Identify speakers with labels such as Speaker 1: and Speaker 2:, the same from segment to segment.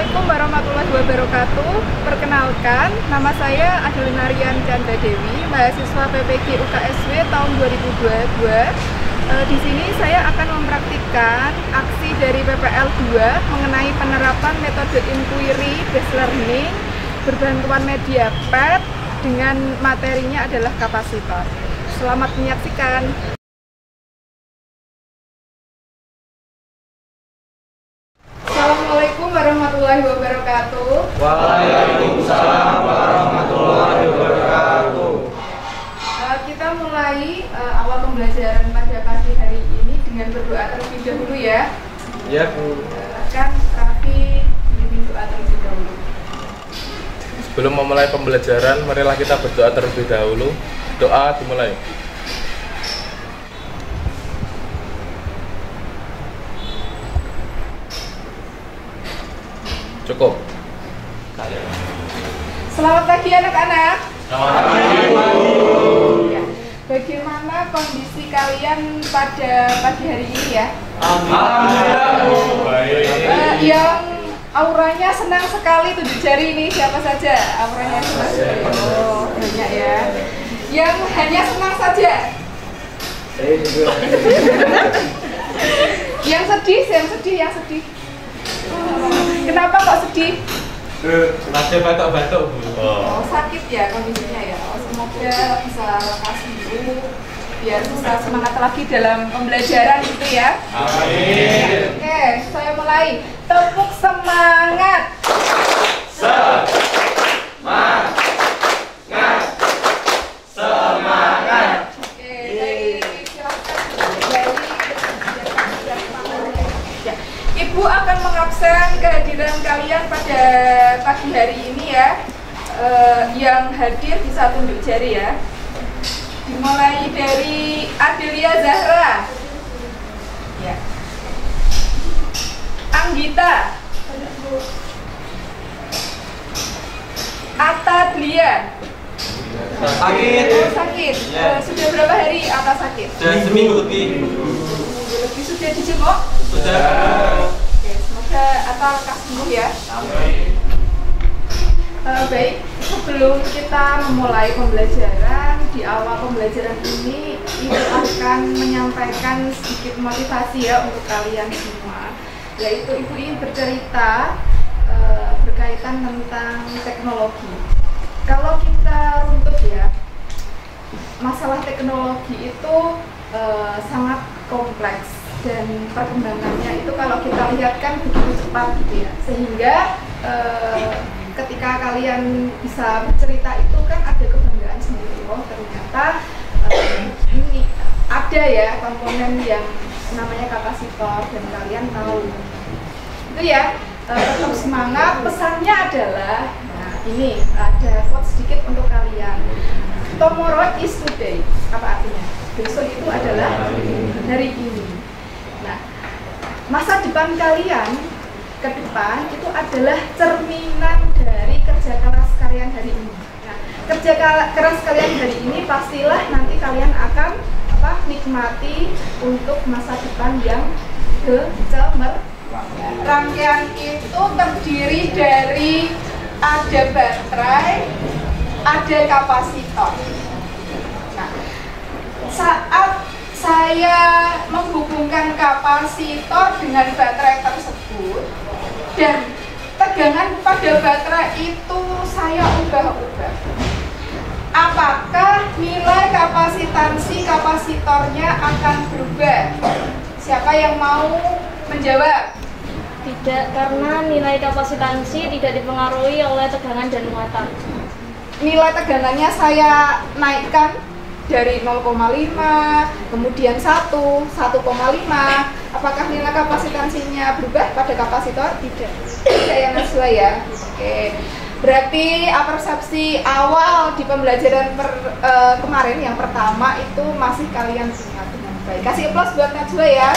Speaker 1: Assalamualaikum warahmatullahi wabarakatuh. Perkenalkan, nama saya Adelina Rian Chandra Dewi, mahasiswa PPG UKSW tahun 2022. Di sini saya akan mempraktikkan aksi dari PPL 2 mengenai penerapan metode inquiry based learning berbantuan media PET dengan materinya adalah kapasitor. Selamat menyaksikan. Assalamualaikum warahmatullahi wabarakatuh.
Speaker 2: Waalaikumsalam warahmatullahi wabarakatuh.
Speaker 1: Kita mulai awal pembelajaran pada pagi hari ini dengan berdoa terlebih dahulu ya.
Speaker 2: Ya, Bu.
Speaker 1: Kan Raffi bimbing doa terlebih dahulu.
Speaker 2: Sebelum memulai pembelajaran, marilah kita berdoa terlebih dahulu. Doa dimulai. Cukup.
Speaker 1: Selamat pagi anak-anak.
Speaker 2: Selamat pagi, Bu.
Speaker 1: Ya. Bagaimana kondisi kalian pada pagi hari ini ya?
Speaker 2: Alhamdulillah, Bu. Baik.
Speaker 1: Yang auranya senang sekali tunjuk jari ini siapa saja? Auranya senang sekali. Oh, banyak ya. Yang hanya senang saja.
Speaker 2: Saya juga.
Speaker 1: Yang sedih. Kenapa kok sedih?
Speaker 2: Sengaja batuk-batuk, Bu.
Speaker 1: Oh, sakit ya kondisinya ya. Oh, semoga bisa lekas dulu biar bisa semangat lagi dalam pembelajaran gitu ya.
Speaker 2: Amin.
Speaker 1: Oke, saya mulai. Tepuk semangat.
Speaker 2: Semangat.
Speaker 1: Oke, dari silakan dari ya. Ibu akan mengabsen kehadiran kalian pada pagi hari ini ya. Yang hadir bisa tunjuk jari ya. Dimulai dari Adelia Zahra, ya. Anggita, Atta Dlia.
Speaker 2: Sakit.
Speaker 1: Oh, sakit. Sudah berapa hari Atta sakit?
Speaker 2: Sudah seminggu lebih.
Speaker 1: Lebih sudah dijenguk?
Speaker 2: Sudah.
Speaker 1: Oke, semoga Atta lekas sembuh ya. Baik, sebelum kita memulai pembelajaran, di awal pembelajaran ini Ibu akan menyampaikan sedikit motivasi ya untuk kalian semua. Yaitu Ibu ingin bercerita berkaitan tentang teknologi. Kalau kita runtut ya, masalah teknologi itu sangat kompleks dan perkembangannya itu kalau kita lihat kan begitu cepat gitu ya, sehingga ketika kalian bisa bercerita itu kan ada kebanggaan sendiri. Oh ternyata ini ada ya komponen yang namanya kapasitor dan kalian tahu itu ya. Tetap semangat. Pesannya adalah ini ada quote sedikit untuk kalian. Tomorrow is today. Apa artinya? Besok itu adalah hari ini. Nah, masa depan kalian ke depan itu adalah cerminan dari kerja keras kalian hari ini. Nah, kerja keras kalian hari ini pastilah nanti kalian akan nikmati untuk masa depan yang cemerlang. Rangkaian itu terdiri dari ada baterai, ada kapasitor. Nah, saat saya menghubungkan kapasitor dengan baterai tersebut dan tegangan pada baterai itu saya ubah-ubah, apakah nilai kapasitansi kapasitornya akan berubah? Siapa yang mau menjawab?
Speaker 3: Tidak, karena nilai kapasitansi tidak dipengaruhi oleh tegangan dan muatan.
Speaker 1: Nilai tegangannya saya naikkan dari 0,5, kemudian 1, 1,5. Apakah nilai kapasitansinya berubah pada kapasitor? Tidak. Tidak yang sesuai ya. Oke. Berarti persepsi awal di pembelajaran kemarin yang pertama itu masih kalian ingat dengan baik. Kasih aplaus buat Najwa ya.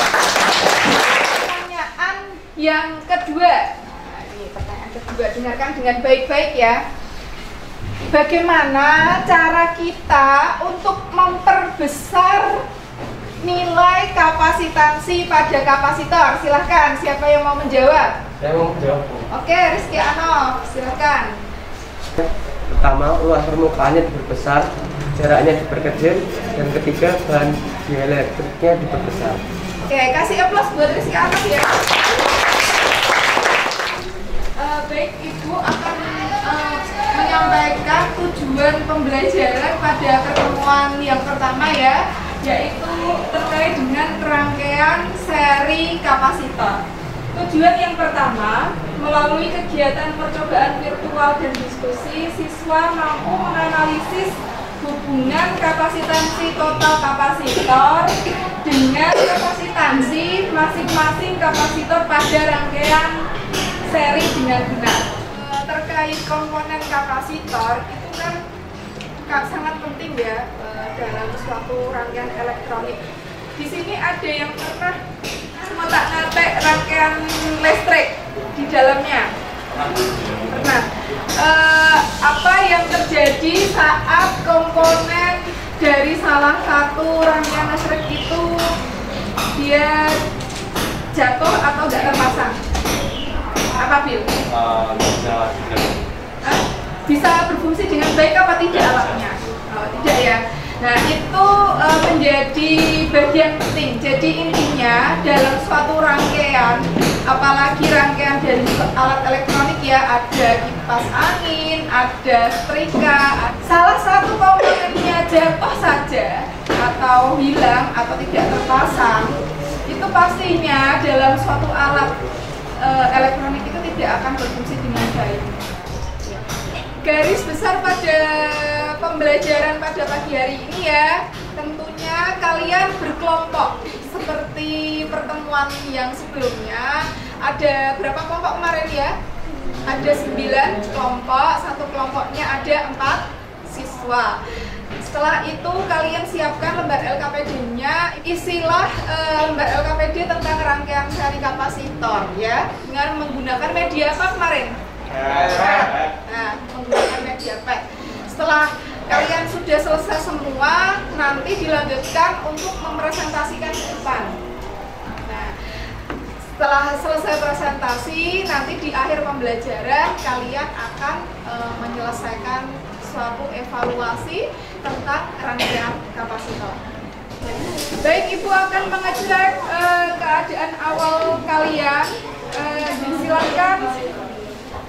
Speaker 1: Pertanyaan yang kedua. Nah, ini pertanyaan kedua. Dengarkan dengan baik-baik ya. Bagaimana cara kita untuk memperbesar nilai kapasitansi pada kapasitor? Silahkan, siapa yang mau menjawab?
Speaker 4: Saya mau jawab.
Speaker 1: Oke, Rizky Ano, silakan.
Speaker 4: Pertama, luas permukaannya diperbesar, jaraknya diperkecil, dan ketiga, bahan dieлекtriknya diperbesar.
Speaker 1: Oke, kasih aplaus buat Rizky Ano ya. Baik, Ibu akan menyampaikan tujuan pembelajaran pada pertemuan yang pertama ya, yaitu terkait dengan rangkaian seri kapasitor. Tujuan yang pertama, melalui kegiatan percobaan virtual dan diskusi, siswa mampu menganalisis hubungan kapasitansi total kapasitor dengan kapasitansi masing-masing kapasitor pada rangkaian seri dengan benar. Terkait komponen kapasitor itu kan sangat penting ya dalam suatu rangkaian elektronik. Di sini ada yang pernah ngotak-ngatik rangkaian listrik di dalamnya. Pernah. Apa yang terjadi saat komponen dari salah satu rangkaian listrik itu dia jatuh atau tidak terpasang? Apa Bil? Bisa berfungsi dengan baik apa tidak alatnya? Tidak ya. Nah itu menjadi bagian penting. Jadi intinya dalam suatu rangkaian, apalagi rangkaian dari alat elektronik ya, ada kipas angin, ada setrika, salah satu komponennya jatuh saja atau hilang atau tidak terpasang, itu pastinya dalam suatu alat elektronik itu tidak akan berfungsi dengan baik. Garis besar pada pembelajaran pada pagi hari ini ya, tentunya kalian berkelompok seperti pertemuan yang sebelumnya. Ada berapa kelompok kemarin ya? Ada 9 kelompok, satu kelompoknya ada 4 siswa. Setelah itu kalian siapkan lembar LKPD-nya, isilah lembar LKPD tentang rangkaian seri kapasitor ya, dengan menggunakan media apa kemarin? Nah, menggunakan media pad. Setelah kalian sudah selesai semua, nanti dilanjutkan untuk mempresentasikan ke depan. Nah, setelah selesai presentasi, nanti di akhir pembelajaran kalian akan menyelesaikan suatu evaluasi tentang rangkaian kapasitor. Baik, Ibu akan mengecek keadaan awal kalian. Silakan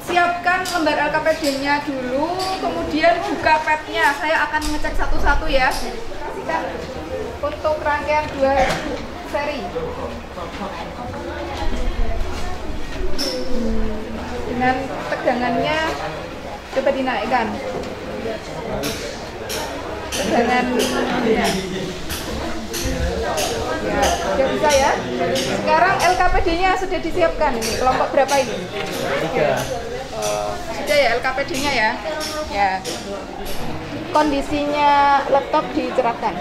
Speaker 1: siapkan lembar LKPD-nya dulu, kemudian buka pad-nya. Saya akan mengecek satu-satu ya. Kasihkan untuk rangkaian 2 seri. Dengan tegangannya coba dinaikkan. Tegangannya. Ya, sudah bisa ya. Sekarang LKPD-nya sudah disiapkan. Ini kelompok berapa ini? Sudah ya LKPD-nya ya. Ya. Kondisinya laptop dicerahkan.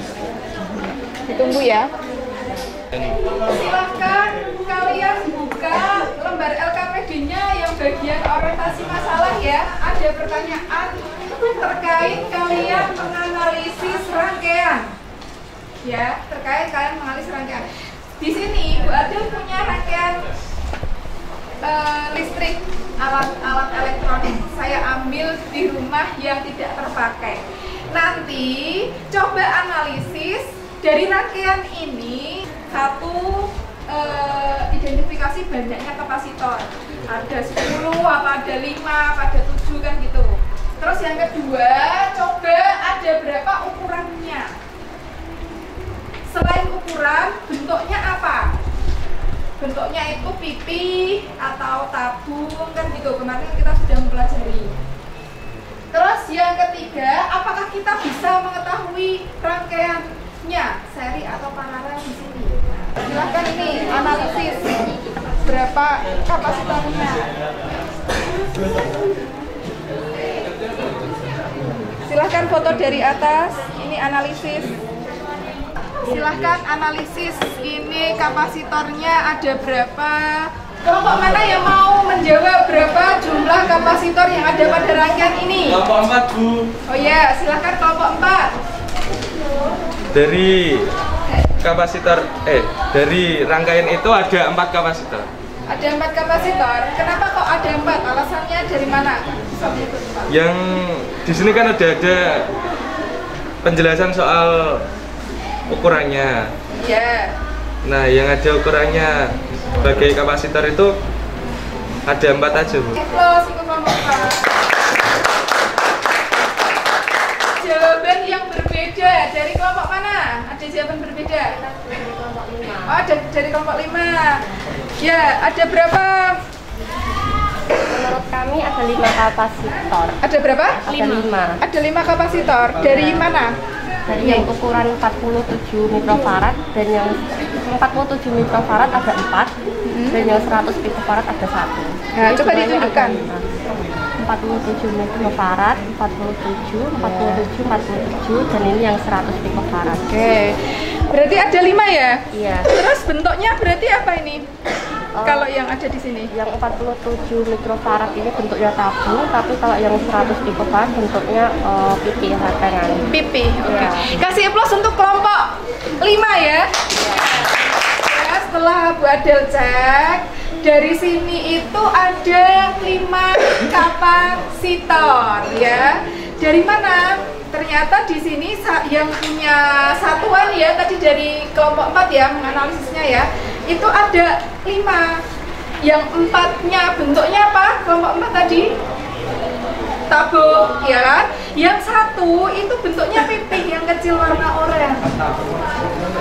Speaker 1: Ditunggu ya. Silakan kalian buka lembar LKPD-nya yang bagian orientasi masalah ya. Ada pertanyaan terkait kalian menganalisis rangkaian. Ya, terkait kalian menganalisis rangkaian. Di sini Bu Adil punya rangkaian listrik, alat elektronik. Saya ambil di rumah yang tidak terpakai. Nanti coba analisis dari rangkaian ini. Satu, identifikasi banyaknya kapasitor. Ada 10, apa ada 5, apa ada 7 kan gitu. Terus yang kedua, coba ada berapa ukurannya. Selain ukuran, bentuknya apa? Bentuknya itu pipi atau tabung kan gitu. Kemarin kita sudah mempelajari. Terus yang ketiga, apakah kita bisa mengetahui rangkaiannya seri atau paralel di sini? Silahkan ini analisis berapa kapasitornya. Silahkan foto dari atas. Ini analisis. Silahkan analisis ini kapasitornya ada berapa. Kelompok mana yang mau menjawab berapa jumlah kapasitor yang ada pada rangkaian ini?
Speaker 2: Kelompok 4 Bu.
Speaker 1: Oh ya, silahkan kelompok 4.
Speaker 2: Dari kapasitor dari rangkaian itu ada 4 kapasitor.
Speaker 1: Ada 4 kapasitor. Kenapa kok ada 4? Alasannya dari mana?
Speaker 2: Yang di sini kan ada penjelasan soal ukurannya.
Speaker 1: Iya.
Speaker 2: Nah, yang ada ukurannya sebagai kapasitor itu ada 4 aja, Bu.
Speaker 1: Close ikut kelompok A. Jawaban yang berbeda dari kelompok mana? Ada jawaban berbeda?
Speaker 3: Dari kelompok 5.
Speaker 1: Oh, ada dari kelompok 5. Ya, ada berapa?
Speaker 3: Menurut kami ada 5 kapasitor.
Speaker 1: Ada berapa?
Speaker 3: Ada 5.
Speaker 1: Ada 5 kapasitor. Dari mana?
Speaker 3: Dari yang ukuran 47 mikrofarad dan yang 47 mikrofarad ada 4 dan yang 100 picofarad ada 1.
Speaker 1: Nah, coba ditunjukkan.
Speaker 3: 47 mikrofarad, 47, 47 dan ini yang 100 picofarad.
Speaker 1: Oke. Berarti ada 5 ya?
Speaker 3: Iya.
Speaker 1: Terus bentuknya berarti apa ini? Kalau yang ada di sini?
Speaker 3: Yang 47 mikrofarad ini bentuknya tabung, tapi kalau yang 100 picofarad bentuknya pipi ratengan.
Speaker 1: Pipi. Oke.
Speaker 3: Iya.
Speaker 1: Kasih aplaus untuk kelompok 5 ya. Ya, setelah Bu Adel cek, dari sini itu ada 5 kapasitor ya. Dari mana? Ternyata di sini yang punya satuan ya, tadi dari kelompok 4 ya, menganalisisnya ya, itu ada 5. Yang 4-nya bentuknya apa? Kelompok 4 tadi tabung ya kan? Yang 1 itu bentuknya pipih yang kecil warna oranye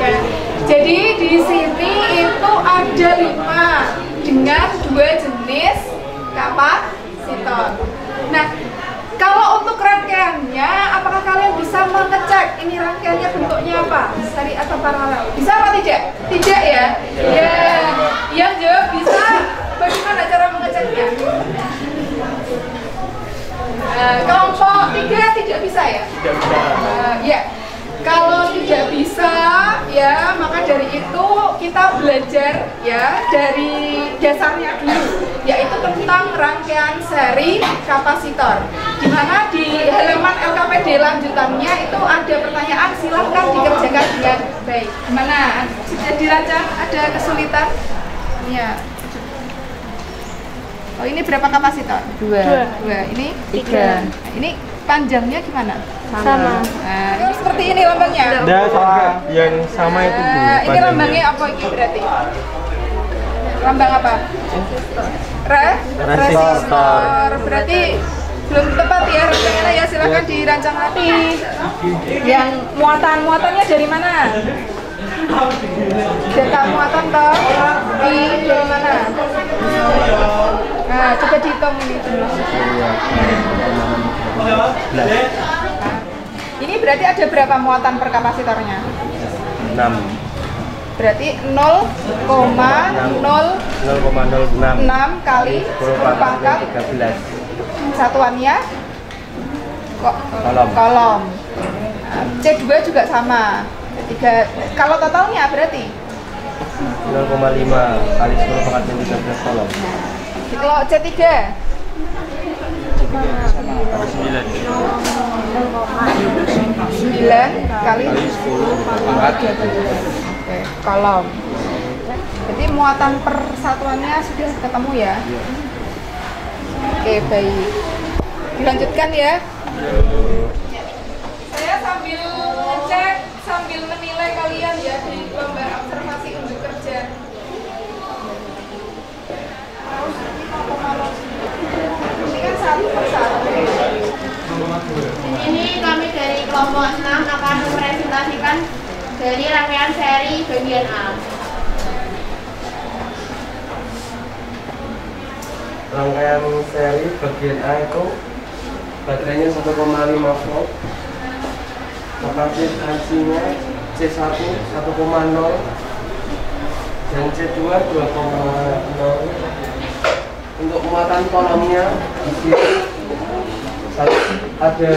Speaker 1: ya. Jadi di sini itu ada 5 dengan 2 jenis kapasitor. Nah, kalau untuk rangkaiannya, apakah kalian bisa mengecek ini rangkaiannya bentuknya apa? Seri atau paralel? Bisa apa tidak? Tidak ya? Ya, yang jawab bisa. Bagaimana cara mengeceknya? Kelompok 3 tidak bisa ya?
Speaker 4: Tidak bisa.
Speaker 1: Ya, kalau tidak bisa ya, maka dari itu kita belajar ya dari dasarnya dulu, yaitu tentang rangkaian seri kapasitor. Dimana di halaman LKPD lanjutannya itu ada pertanyaan, silahkan dikerjakan dengan baik. Gimana? Sudah dirancang? Ada kesulitan? Ya. Oh, ini berapa kapasitor?
Speaker 3: 2.
Speaker 1: 2. Ini
Speaker 3: 3.
Speaker 1: Ini panjangnya gimana?
Speaker 3: Sama.
Speaker 1: Nah, ini seperti ini lambangnya.
Speaker 2: Ada yang sama itu, Bu.
Speaker 1: Ini
Speaker 2: panjangnya.
Speaker 1: lambangnya apa ini berarti? Lambang apa? Resistor. Berarti belum tepat ya rangkaiannya ya, silakan dirancang lagi. Yang muatannya dari mana? Data muatan toh dari mana? Nah, coba dihitung ini. Ini berarti ada berapa muatan per kapasitornya?
Speaker 4: 6.
Speaker 1: Berarti 0,06 kali 10 pangkat
Speaker 4: 13.
Speaker 1: satuannya kolom. C2 juga sama. Kalau totalnya berarti
Speaker 4: 0,5 kali 10 pangkat 13 kolom.
Speaker 1: kalau C3 9 kali 10 pangkat 12. Oke, kolom. Jadi muatan per satuannya sudah ketemu ya. Oke, baik. Dilanjutkan ya. Saya sambil ngecek, sambil menilai kalian ya di lomba observasi unjuk kerja. Ini kan satu persatu.
Speaker 5: Di sini kami dari kelompok 6 akan mempresentasikan dari rangkaian seri bagian A.
Speaker 4: Rangkaian seri bagian A itu baterainya 1,5 volt, kapasitansinya C1 1,0 dan C2 2,0. Untuk muatan kolomnya di sini ada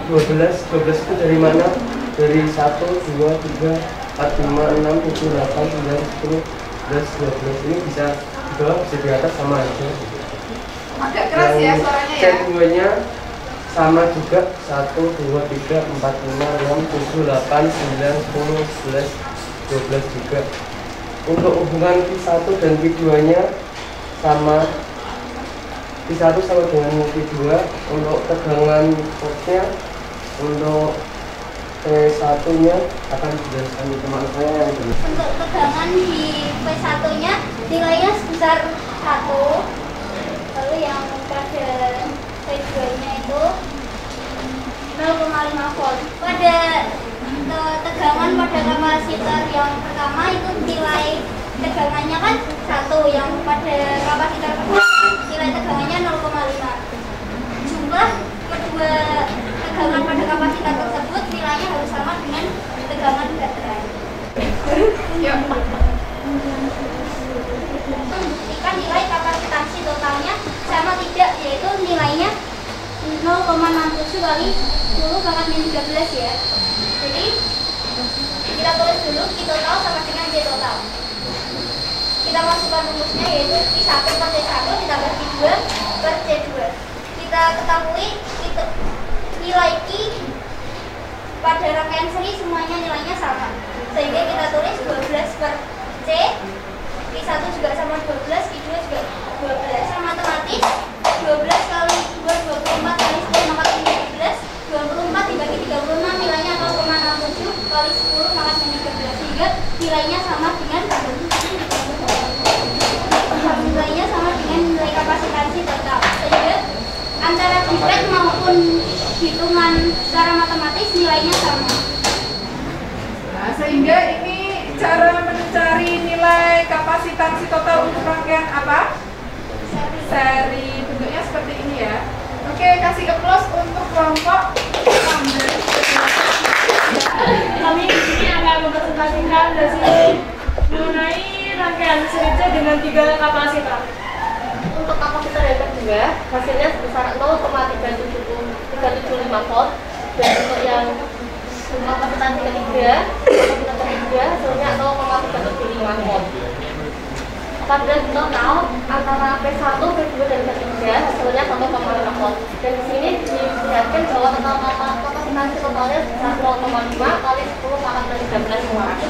Speaker 4: 12 itu dari mana? Dari 1, 2, 3, 4, 5, 6, 7, 8, 9, 10, 11, 12 ini bisa di bawah, bisa di atas sama aja.
Speaker 1: Agak keras ya suaranya ya.
Speaker 4: C2-nya sama juga 1, 2, 3, 4, 5, 6, 7, 8, 9, 10, 11, 12 juga. Untuk hubungan Q1 dan Q2-nya sama P1 sama dengan P2. Untuk tegangan torque-nya, untuk P1 nya akan dijelaskan teman saya yang dulu.
Speaker 5: Untuk tegangan di P1 nya nilainya sebesar 1, lalu yang pada P2 nya itu 0,5 volt. Pada tegangan pada kapasitor yang pertama itu nilai tegangannya kan 1, yang pada kapasitor kedua nilai tegangannya 0,5. Jumlah kedua tegangan pada kapasitor tersebut nilainya harus sama dengan tegangan baterai. Membuktikan nilai kapasitansi totalnya sama tidak, yaitu nilainya 0,67 kali 10⁻13 ya. Jadi kita tulis dulu Q total sama dengan J total. Kita masukkan rumusnya, yaitu Q1 per C1 ditambah Q2 per C2. Kita ketahui nilai Q pada rangkaian seri semuanya nilainya sama, sehingga kita tulis 12 per C, Q1 juga sama 12, Q2 juga 12. Sama otomatis 12 kali 2, 24 kali 10 maka 13, 24 dibagi 36 nilainya 0,67 kali 10 maka 13, sehingga nilainya sama dengan nilai kapasitansi total. Sehingga antara defect maupun hitungan secara matematis nilainya sama.
Speaker 1: Nah, sehingga ini cara mencari nilai kapasitansi total untuk rangkaian apa? Seri. Bentuknya seperti ini ya. Oke, kasih applause untuk kelompok 16.
Speaker 6: Kami di sini akan mempresentasikan hasil mengenai rangkaian seri C dengan 3 kapasitor.
Speaker 3: Untuk kapasitor yang kedua, hasilnya sebesar 0,375 volt. Dan untuk yang kapasitansi ketiga, hasilnya 0,375 volt. Apabila total antara P1, P2 dan P3 hasilnya 1,5 volt. Dan di sini dilihatkan bahwa total kapasitansi totalnya sebesar 0,5 kali 10 pangkat 13 watt.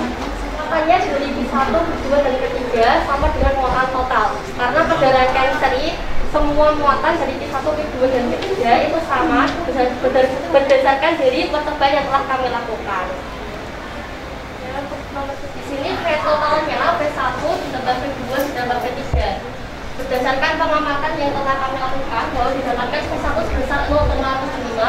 Speaker 3: Makanya dari P1, P2 dan P3 sama dengan muatan total. Karena pada rangkaian seri semua muatan dari P1, P2 dan P3 itu sama berdasarkan dari pertemuan yang telah kami lakukan. Di sini P totalnya P1 ditambah P2 ditambah P3. Berdasarkan pengamatan yang telah kami lakukan bahwa didapatkan P1 sebesar 0,75,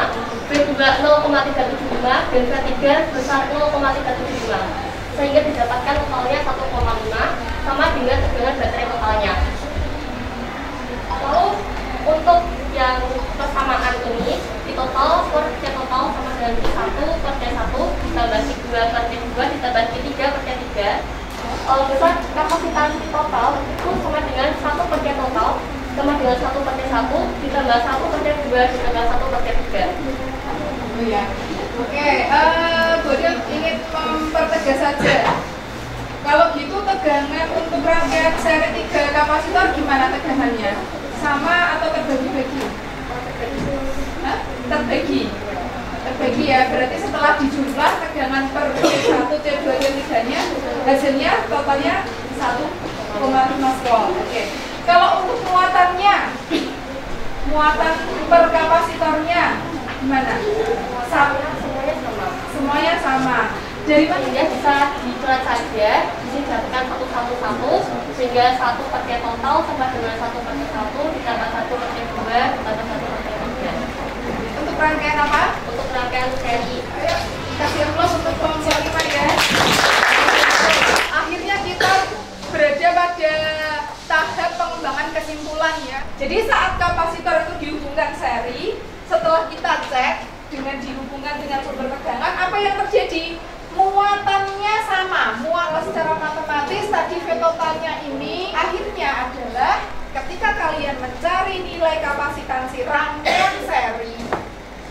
Speaker 3: P2 0,375 dan P3 sebesar 0,375. Sehingga didapatkan totalnya 1,5 sama dengan tegangan baterai totalnya. Lalu untuk yang persamaan ini di total skor C total sama dengan Q1 per C1 ditambah Q2 per C2 ditambah Q3 per C3. Besar kapasitansi total itu sama dengan 1 per C total sama dengan 1 per C1 ditambah 1 per C2 ditambah 1 per C3.
Speaker 1: Oh ya. Oke, Bodil ingin mempertegas saja. Kalau gitu tegangan untuk rangkaian seri 3 kapasitor gimana tegangannya? Sama atau terbagi-bagi? Terbagi ya, berarti setelah dijumlah tegangan per C1, C2, C3 nya hasilnya totalnya 1,5 volt. Oke. Kalau untuk muatannya, muatan per kapasitornya gimana? Semuanya sama. Dari mana
Speaker 3: dia bisa dicoret saja, bisa didapatkan 1 sehingga 1 per C total sama dengan 1 per C1 ditambah 1 per C2 ditambah 1 per C3.
Speaker 1: untuk rangkaian apa?
Speaker 3: Untuk rangkaian seri.
Speaker 1: Ayo kasih applause untuk kelompok 5 ya. Akhirnya kita berada pada tahap pengembangan kesimpulan ya. Jadi saat kapasitor itu dihubungkan seri, setelah kita cek dengan dihubungkan dengan sumber tegangan, apa yang terjadi? Muatannya sama, muatan secara matematis tadi V totalnya ini akhirnya adalah ketika kalian mencari nilai kapasitansi rangkaian seri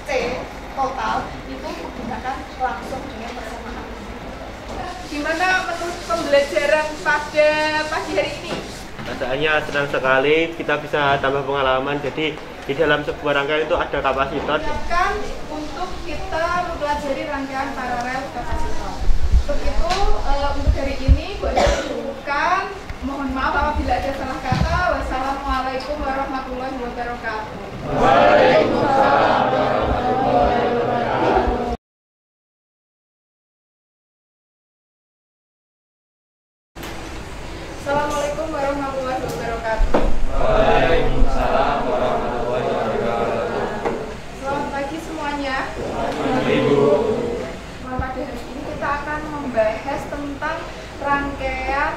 Speaker 1: C total itu menggunakan langsung dengan persamaan. Gimana menurut pembelajaran pada pagi hari ini?
Speaker 7: Rasanya senang sekali, kita bisa tambah pengalaman. Jadi di dalam sebuah rangkaian itu ada kapasitor.
Speaker 1: Siapkan untuk kita mempelajari rangkaian paralel kapasitor. Untuk itu, untuk hari ini Bu Ade cukupkan. Mohon maaf apabila ada salah kata. Wassalamualaikum. Assalamualaikum warahmatullahi wabarakatuh.
Speaker 2: Waalaikumsalam warahmatullahi wabarakatuh.
Speaker 1: Assalamualaikum warahmatullahi wabarakatuh.
Speaker 2: Waalaikumsalam warahmatullahi wabarakatuh.
Speaker 1: Selamat pagi semuanya.
Speaker 2: Ibu.
Speaker 1: Pada hari ini kita akan membahas tentang rangkaian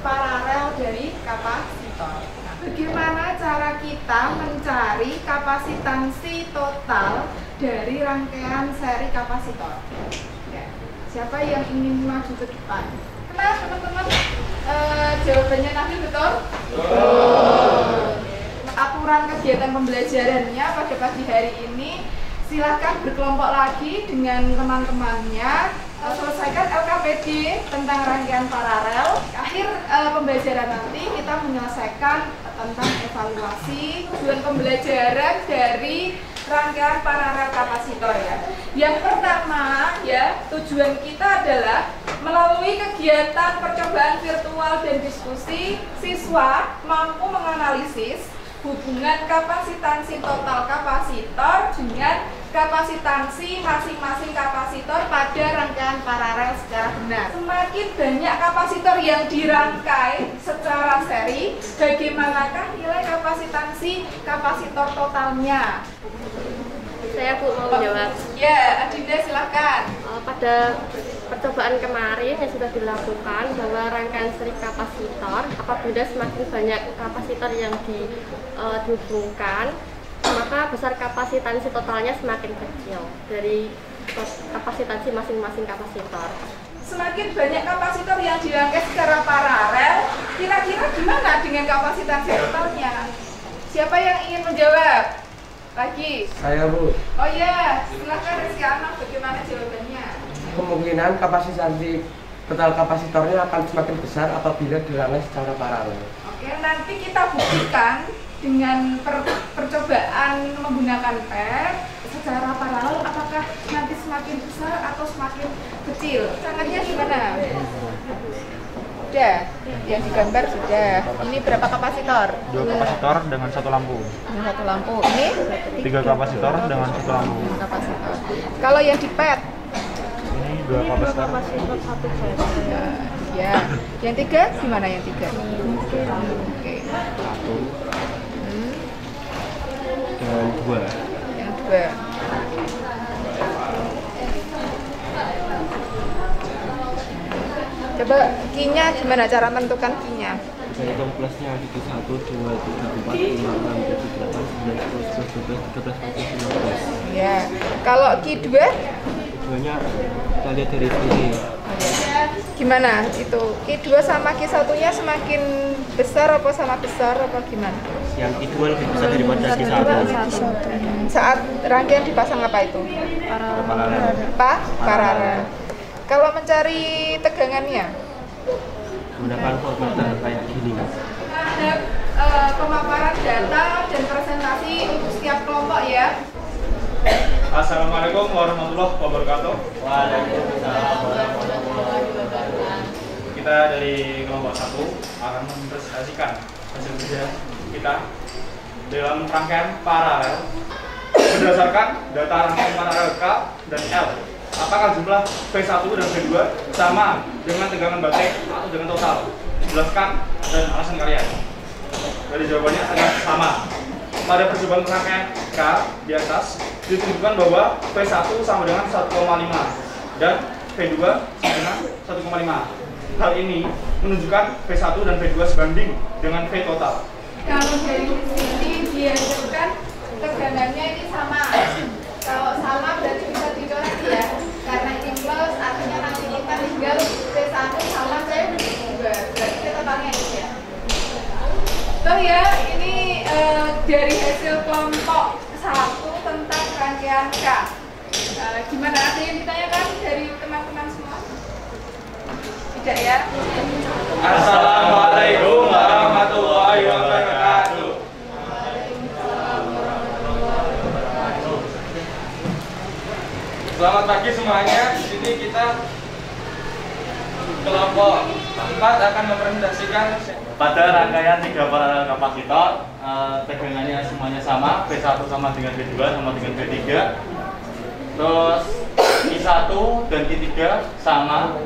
Speaker 1: paralel dari kapasitor. Nah, bagaimana cara kita mencari kapasitansi total dari rangkaian seri kapasitor? Ya, siapa yang ingin maju ke depan? Kenal teman-teman? Jawabannya tadi betul? Aturan kegiatan pembelajarannya pada pagi hari ini, silahkan berkelompok lagi dengan teman-temannya, selesaikan LKPD tentang rangkaian paralel. Akhir pembelajaran nanti kita menyelesaikan tentang evaluasi tujuan pembelajaran dari rangkaian paralel kapasitor ya. Yang pertama ya, tujuan kita adalah melalui kegiatan percobaan virtual dan diskusi, siswa mampu menganalisis hubungan kapasitansi total kapasitor dengan kapasitansi masing-masing kapasitor pada rangkaian paralel secara benar. Semakin banyak kapasitor yang dirangkai secara seri, bagaimanakah nilai kapasitansi kapasitor totalnya?
Speaker 3: Saya Bu mau menjawab.
Speaker 1: Ya, Adinda silakan.
Speaker 3: Pada percobaan kemarin yang sudah dilakukan bahwa rangkaian seri kapasitor, apabila semakin banyak kapasitor yang dihubungkan, maka besar kapasitansi totalnya semakin kecil dari kapasitansi masing-masing kapasitor.
Speaker 1: Semakin banyak kapasitor yang dirangkai secara paralel, kira-kira gimana dengan kapasitansi totalnya? Siapa yang ingin menjawab? Lagi.
Speaker 4: Saya Bu.
Speaker 1: Oh ya, silakan Rizky Anak, bagaimana jawabannya?
Speaker 4: Kemungkinan kapasitansi total kapasitornya akan semakin besar apabila dirangkai secara paralel.
Speaker 1: Oke, nanti kita buktikan dengan percobaan menggunakan pet secara paralel, apakah nanti semakin besar atau semakin kecil? Caranya gimana? Sudah, yang digambar sudah. Ini berapa kapasitor?
Speaker 8: 2 kapasitor dengan 1 lampu.
Speaker 1: Ini 1 lampu. Ini
Speaker 8: 3 kapasitor dengan 1 lampu.
Speaker 1: kapasitor. Kalau yang di pet?
Speaker 8: Ini 2 kapasitor.
Speaker 1: Ya. Yang 3 gimana yang 3? Oke.
Speaker 8: 1 dan 2.
Speaker 1: Yang 2. Coba key-nya gimana cara menentukan key-nya?
Speaker 7: Kita hitung plusnya di 1, 2, 3, 4, 5, 6, 7, 8, 9, 10, 11, 12, 13, 14, 15.
Speaker 1: Ya. Kalau key 2?
Speaker 7: Keduanya kita lihat dari sini.
Speaker 1: Gimana itu? Key 2 sama key 1-nya semakin besar apa sama besar apa gimana?
Speaker 7: Yang kedua lebih besar daripada di 1.
Speaker 1: Saat rangkaian dipasang apa itu? Paralel. Kalau mencari tegangannya?
Speaker 7: Menggunakan voltmeter kayak gini.
Speaker 1: Ada pemaparan data dan presentasi untuk setiap kelompok ya.
Speaker 8: Assalamualaikum warahmatullahi wabarakatuh.
Speaker 7: Waalaikumsalam warahmatullahi wabarakatuh.
Speaker 8: Kita dari kelompok 1 akan mempresentasikan hasil kerja kita dalam rangkaian paralel berdasarkan data rangkaian paralel K dan L. Apakah jumlah V1 dan V2 sama dengan tegangan baterai atau dengan total? Jelaskan dan alasan kalian. Dari jawabannya adalah sama. Pada percobaan rangkaian K di atas ditunjukkan bahwa V1 sama dengan 1,5 dan V2 sama dengan 1,5. Hal ini menunjukkan V1 dan V2 sebanding dengan V total.
Speaker 1: Kalau dari sini diajarkan tegangannya ini sama. Kalau sama berarti bisa dicoret ya. Karena ini plus artinya nanti kita tinggal V1 sama V2. Berarti kita tanya ini ya. Tuh ya, ini dari hasil kelompok 1 tentang rangkaian K. Gimana? Ada yang ditanyakan dari teman-teman semua? Tidak ya?
Speaker 8: Assalamualaikum warahmatullahi wabarakatuh. Selamat pagi semuanya. Di sini kita kelompok 4 akan mempresentasikan pada rangkaian 3 paralel kapasitor. Tegangannya semuanya sama, P1 sama dengan P2 sama dengan P3. Terus I1 dan I3 sama.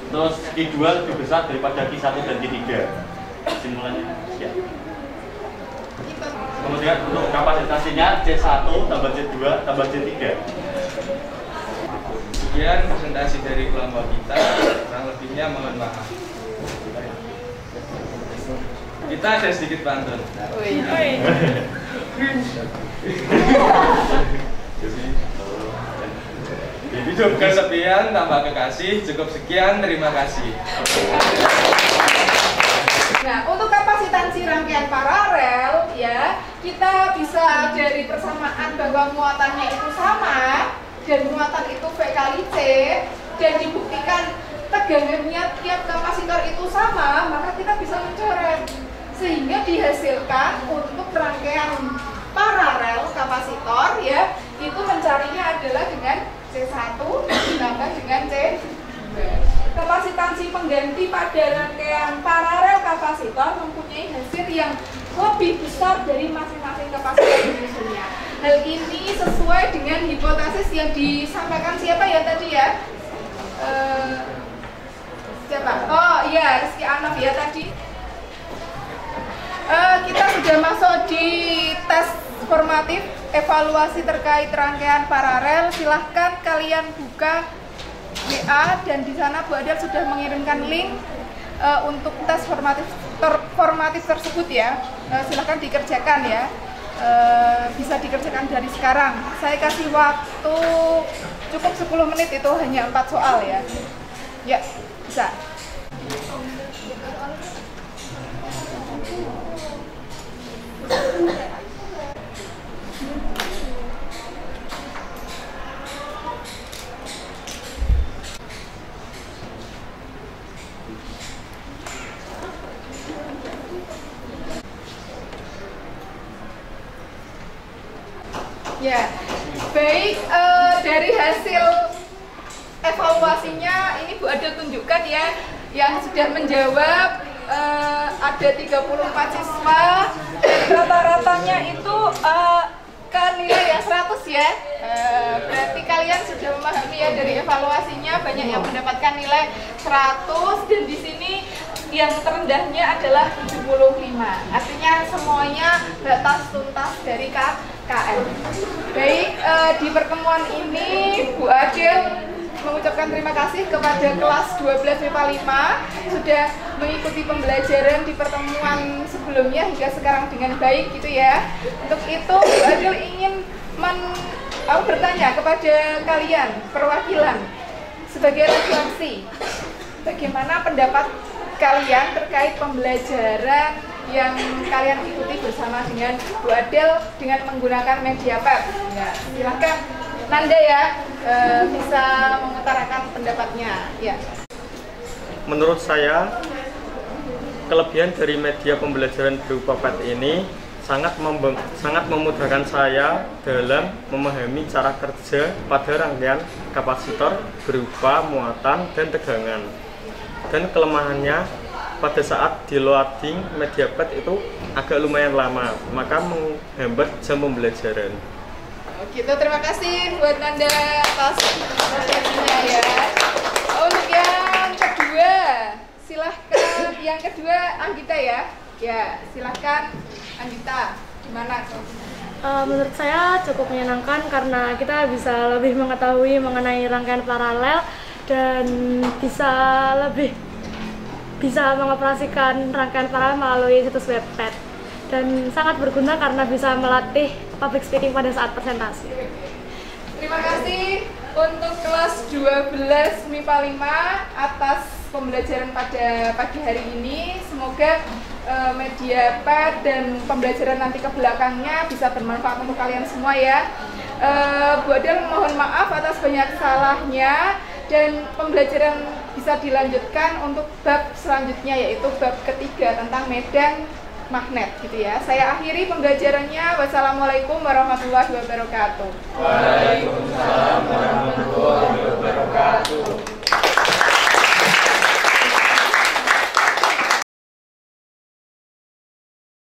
Speaker 8: Terus I2 lebih besar daripada I1 dan I3. Kesimpulannya ya. Kemudian untuk kapasitasinya C1 tambah C2 tambah C3. Sekian presentasi dari kelompok kita, kurang lebihnya mohon maaf. Kita ada sedikit pantun. Hidup kesepian tambah kekasih, cukup sekian, terima kasih.
Speaker 1: Nah, untuk kapasitansi rangkaian paralel ya, kita bisa dari persamaan bahwa muatannya itu sama dan muatan itu V kali C, dan dibuktikan tegangannya tiap kapasitor itu sama, maka kita bisa mencoret sehingga dihasilkan untuk rangkaian paralel kapasitor ya, itu mencarinya adalah dengan C1 ditambah dengan C2. Kapasitansi pengganti pada rangkaian paralel kapasitor mempunyai hasil yang lebih besar dari masing-masing kapasitor susunya. Hal ini sesuai dengan hipotesis yang disampaikan siapa ya tadi ya? Siapa? Oh iya, Rizky Anaf ya tadi. Kita sudah masuk di tes formatif evaluasi terkait rangkaian paralel. Silahkan kalian buka WA dan di sana Bu Adel sudah mengirimkan link untuk tes formatif tersebut ya. Silahkan dikerjakan ya. Bisa dikerjakan dari sekarang. Saya kasih waktu cukup 10 menit, itu hanya 4 soal ya. Ya, bisa. Ya, baik, dari hasil evaluasinya ini Bu Adel tunjukkan ya, yang sudah menjawab ada 34 siswa, dan rata-ratanya itu ke nilai yang 100 ya. Berarti kalian sudah memahami ya, dari evaluasinya banyak yang mendapatkan nilai 100, dan di sini yang terendahnya adalah 75. Artinya semuanya batas tuntas dari KKN. Baik, di pertemuan ini Bu Adel mengucapkan terima kasih kepada kelas 12 MIPA 5 sudah mengikuti pembelajaran di pertemuan sebelumnya hingga sekarang dengan baik gitu ya. Untuk itu Bu Adel ingin bertanya kepada kalian perwakilan sebagai refleksi, bagaimana pendapat kalian terkait pembelajaran yang kalian ikuti bersama dengan Bu Adel dengan menggunakan MediaPad. Ya, silahkan Nanda ya, bisa mengutarakan pendapatnya. Ya.
Speaker 9: Menurut saya, kelebihan dari media pembelajaran berupa pad ini sangat memudahkan saya dalam memahami cara kerja pada rangkaian kapasitor berupa muatan dan tegangan. Dan kelemahannya, pada saat di loading MediaPad itu agak lumayan lama, maka menghambat jam pembelajaran.
Speaker 1: Gitu, terima kasih buat Nanda atas perhatiannya ya. Untuk yang kedua, silahkan. Yang kedua Anggita ya. Ya, silahkan Anggita. Gimana?
Speaker 6: Menurut saya cukup menyenangkan karena kita bisa lebih mengetahui mengenai rangkaian paralel dan bisa mengoperasikan rangkaian paralel melalui situs web pad, dan sangat berguna karena bisa melatih public speaking pada saat presentasi.
Speaker 1: Terima kasih untuk kelas 12 MIPA 5 atas pembelajaran pada pagi hari ini. Semoga MediaPad dan pembelajaran nanti ke belakangnya bisa bermanfaat untuk kalian semua ya. Bu Adel mohon maaf atas banyak salahnya, dan pembelajaran bisa dilanjutkan untuk bab selanjutnya, yaitu bab ketiga tentang medan magnet gitu ya. Saya akhiri pembelajarannya. Wassalamualaikum warahmatullahi wabarakatuh.
Speaker 2: Waalaikumsalam warahmatullahi wabarakatuh.